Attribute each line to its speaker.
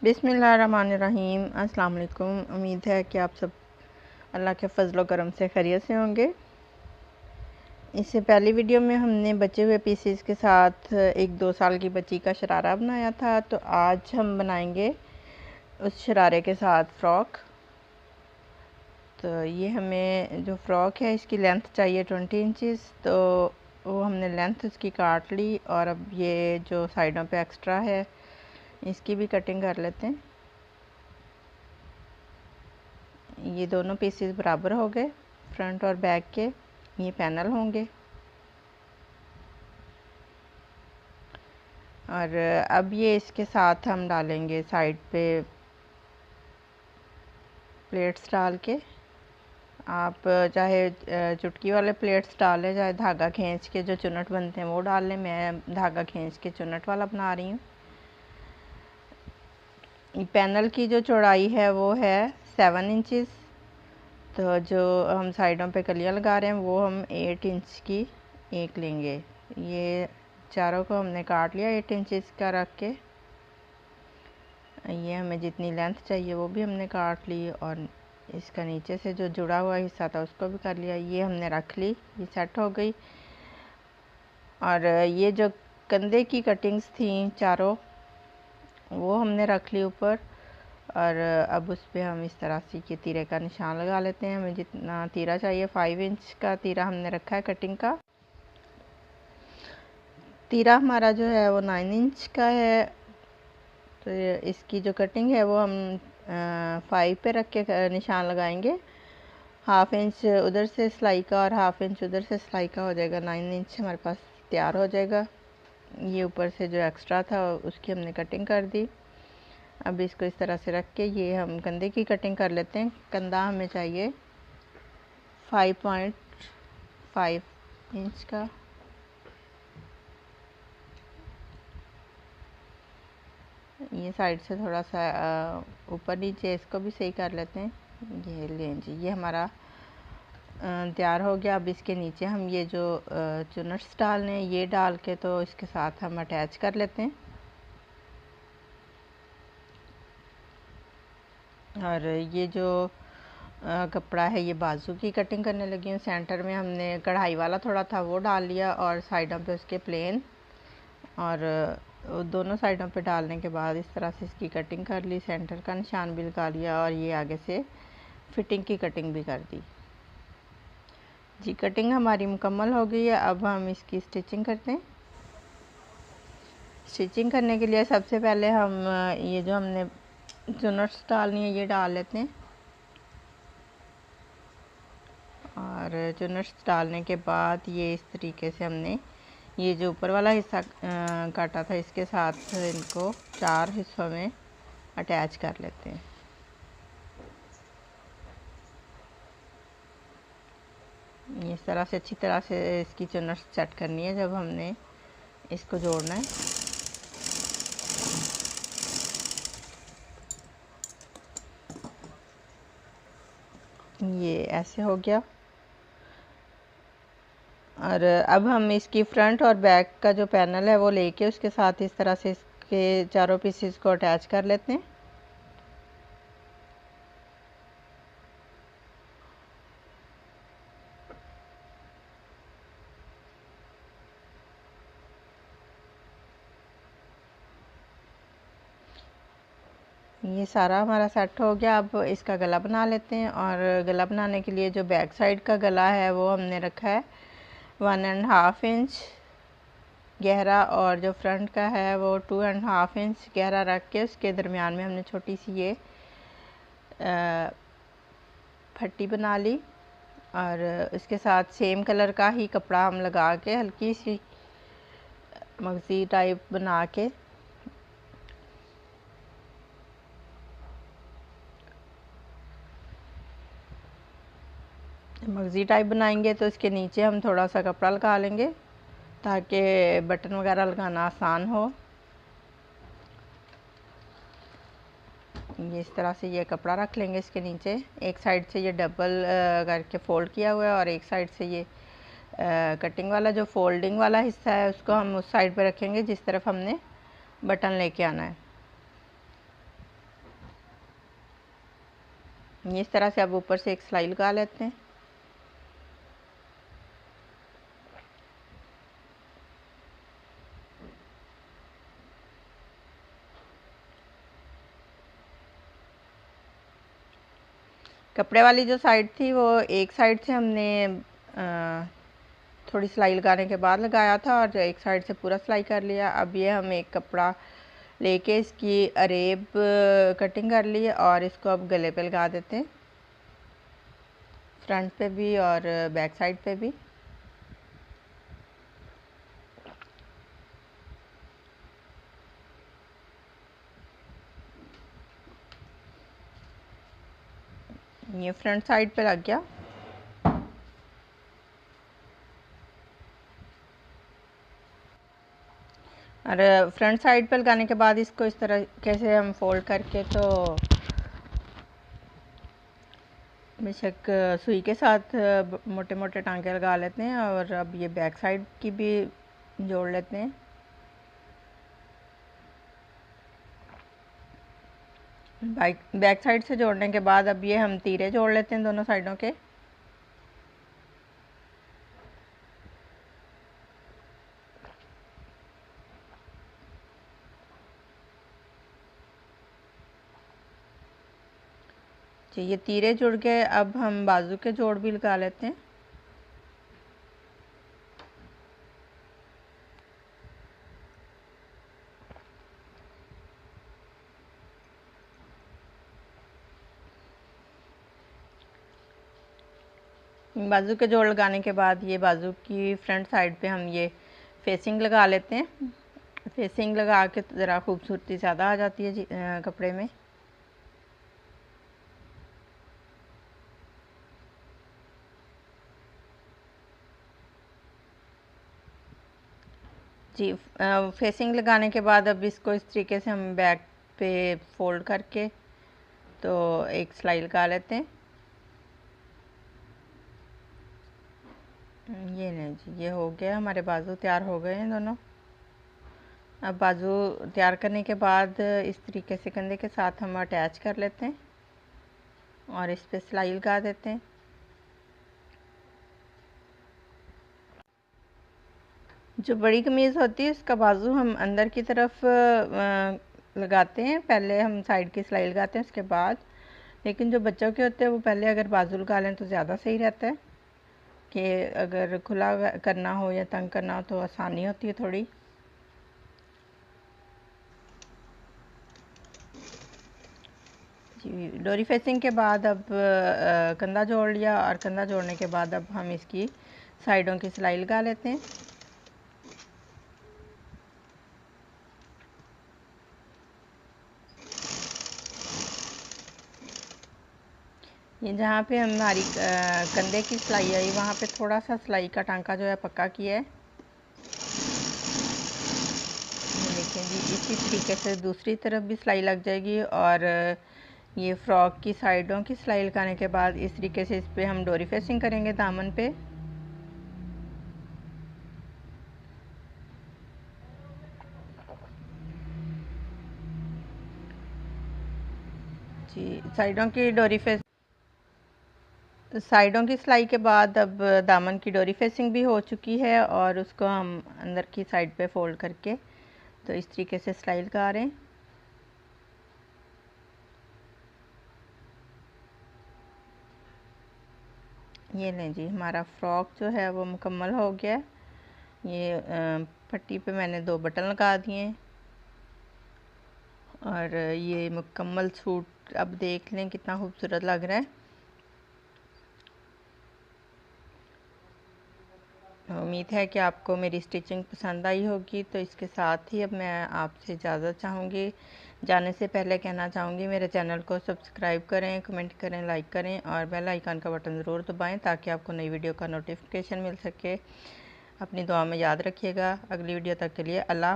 Speaker 1: बिस्मिल्लाहिर्रहमानिर्रहीम। अस्सलाम वालेकुम। उम्मीद है कि आप सब अल्लाह के फजल करम से खैरियत से होंगे। इससे पहली वीडियो में हमने बचे हुए पीसेस के साथ एक 2 साल की बच्ची का शरारा बनाया था, तो आज हम बनाएंगे उस शरारे के साथ फ़्रॉक। तो ये हमें जो फ़्रॉक है इसकी लेंथ चाहिए 20 इंचज़, तो वो हमने लेंथ उसकी काट ली। और अब ये जो साइडों पे एक्स्ट्रा है इसकी भी कटिंग कर लेते हैं। ये दोनों पीसेस बराबर हो गए, फ्रंट और बैक के ये पैनल होंगे। और अब ये इसके साथ हम डालेंगे साइड पे प्लेट्स डाल के। आप चाहे चुटकी वाले प्लेट्स डाल लें, चाहे धागा खींच के जो चुनट बनते हैं वो डाल लें। मैं धागा खींच के चुनट वाला बना रही हूँ। पैनल की जो चौड़ाई है वो है 7 इंचज़। तो जो हम साइडों पे कलियाँ लगा रहे हैं वो हम 8 इंच की एक लेंगे। ये चारों को हमने काट लिया 8 इंचज़ का रख के। ये हमें जितनी लेंथ चाहिए वो भी हमने काट ली, और इसका नीचे से जो जुड़ा हुआ हिस्सा था उसको भी कर लिया। ये हमने रख ली, ये सेट हो गई। और ये जो कंधे की कटिंग्स थी चारों वो हमने रख ली ऊपर। और अब उस पर हम इस तरह से ये तीरे का निशान लगा लेते हैं। हमें जितना तीरा चाहिए 5 इंच का तीरा हमने रखा है कटिंग का। तीरा हमारा जो है वो 9 इंच का है। तो इसकी जो कटिंग है वो हम 5 पे रख के निशान लगाएंगे। हाफ इंच उधर से सिलाई का और हाफ इंच उधर से सिलाई का हो जाएगा। 9 इंच हमारे पास तैयार हो जाएगा। ये ऊपर से जो एक्स्ट्रा था उसकी हमने कटिंग कर दी। अब इसको इस तरह से रख के ये हम कंधे की कटिंग कर लेते हैं। कंधा हमें चाहिए 5.5 इंच का। ये साइड से थोड़ा सा ऊपर नीचे इसको भी सही कर लेते हैं। ये लें जी, ये हमारा तैयार हो गया। अब इसके नीचे हम ये जो चुनट्स डालने हैं ये डाल के तो इसके साथ हम अटैच कर लेते हैं। और ये जो कपड़ा है ये बाजू की कटिंग करने लगी हूँ। सेंटर में हमने कढ़ाई वाला थोड़ा था वो डाल लिया, और साइडों पे उसके प्लेन। और दोनों साइडों पे डालने के बाद इस तरह से इसकी कटिंग कर ली, सेंटर का निशान भी लगा लिया, और ये आगे से फिटिंग की कटिंग भी कर दी जी। कटिंग हमारी मुकम्मल हो गई है। अब हम इसकी स्टिचिंग करते हैं। स्टिचिंग करने के लिए सबसे पहले हम ये जो हमने चुनट्स डालनी है ये डाल लेते हैं। और चुनट्स डालने के बाद ये इस तरीके से हमने ये जो ऊपर वाला हिस्सा काटा था इसके साथ इनको 4 हिस्सों में अटैच कर लेते हैं। इस तरह से अच्छी तरह से इसकी चुनट्स सेट करनी है जब हमने इसको जोड़ना है। ये ऐसे हो गया। और अब हम इसकी फ्रंट और बैक का जो पैनल है वो लेके उसके साथ इस तरह से इसके चारों पीसेस को अटैच कर लेते हैं। ये सारा हमारा सेट हो गया। अब इसका गला बना लेते हैं। और गला बनाने के लिए जो बैक साइड का गला है वो हमने रखा है 1.5 इंच गहरा, और जो फ्रंट का है वो 2.5 इंच गहरा रख के उसके दरमियान में हमने छोटी सी ये फट्टी बना ली। और उसके साथ सेम कलर का ही कपड़ा हम लगा के हल्की सी मगज़ी टाइप बना के मगज़ी टाइप बनाएंगे। तो इसके नीचे हम थोड़ा सा कपड़ा लगा लेंगे ताकि बटन वगैरह लगाना आसान हो। ये इस तरह से ये कपड़ा रख लेंगे इसके नीचे। एक साइड से ये डबल करके फ़ोल्ड किया हुआ है, और एक साइड से ये कटिंग वाला जो फोल्डिंग वाला हिस्सा है उसको हम उस साइड पे रखेंगे जिस तरफ हमने बटन लेके आना है। इस तरह से अब ऊपर से एक सिलाई लगा लेते हैं। कपड़े वाली जो साइड थी वो एक साइड से हमने थोड़ी सिलाई लगाने के बाद लगाया था और एक साइड से पूरा सिलाई कर लिया। अब ये हम एक कपड़ा लेके इसकी अरेब कटिंग कर ली और इसको अब गले पे लगा देते हैं, फ्रंट पे भी और बैक साइड पे भी। ये फ्रंट साइड पे लग गया। और फ्रंट साइड पे लगाने के बाद इसको इस तरह कैसे हम फोल्ड करके तो बेशक सुई के साथ मोटे मोटे टांके लगा लेते हैं। और अब ये बैक साइड की भी जोड़ लेते हैं। बैक साइड से जोड़ने के बाद अब ये हम तीरे जोड़ लेते हैं दोनों साइडों के। जी ये तीरे जुड़ गए। अब हम बाजू के जोड़ भी लगा लेते हैं। बाजू के जोड़ लगाने के बाद ये बाजू की फ्रंट साइड पे हम ये फेसिंग लगा लेते हैं। फेसिंग लगा के ज़रा खूबसूरती ज़्यादा आ जाती है जी कपड़े में। जी फेसिंग लगाने के बाद अब इसको इस तरीके से हम बैक पे फोल्ड करके तो एक सिलाई लगा लेते हैं। ये नहीं जी, ये हो गया, हमारे बाजू तैयार हो गए हैं दोनों। अब बाजू तैयार करने के बाद इस तरीके से कंधे के साथ हम अटैच कर लेते हैं और इस पे सिलाई लगा देते हैं। जो बड़ी कमीज़ होती है उसका बाजू हम अंदर की तरफ लगाते हैं। पहले हम साइड की सिलाई लगाते हैं उसके बाद। लेकिन जो बच्चों के होते हैं वो पहले अगर बाजू लगा लें तो ज़्यादा सही रहता है कि अगर खुला करना हो या तंग करना हो तो आसानी होती है थोड़ी। जी डोरी फेसिंग के बाद अब कंधा जोड़ लिया और कंधा जोड़ने के बाद अब हम इसकी साइडों की सिलाई लगा लेते हैं। ये जहाँ पे हमारी कंधे की सिलाई आई वहाँ पे थोड़ा सा सिलाई का टांका जो है पक्का किया है। देखें जी इसी तरीके से दूसरी तरफ भी सिलाई लग जाएगी। और ये फ्रॉक की साइडों की सिलाई लगाने के बाद इस तरीके से इस पर हम डोरी फेसिंग करेंगे दामन पे। जी साइडों की सिलाई के बाद अब दामन की डोरी फेसिंग भी हो चुकी है और उसको हम अंदर की साइड पे फोल्ड करके तो इस तरीके से सिलाई लगा रहे हैं। ये लें जी, हमारा फ्रॉक जो है वो मुकम्मल हो गया। ये पट्टी पे मैंने 2 बटन लगा दिए और ये मुकम्मल सूट अब देख लें कितना खूबसूरत लग रहा है। उम्मीद है कि आपको मेरी स्टिचिंग पसंद आई होगी। तो इसके साथ ही अब मैं आपसे इजाज़त चाहूँगी। जाने से पहले कहना चाहूँगी मेरे चैनल को सब्सक्राइब करें, कमेंट करें, लाइक करें और बेल आइकन का बटन ज़रूर दबाएं ताकि आपको नई वीडियो का नोटिफिकेशन मिल सके। अपनी दुआ में याद रखिएगा। अगली वीडियो तक के लिए अल्लाह।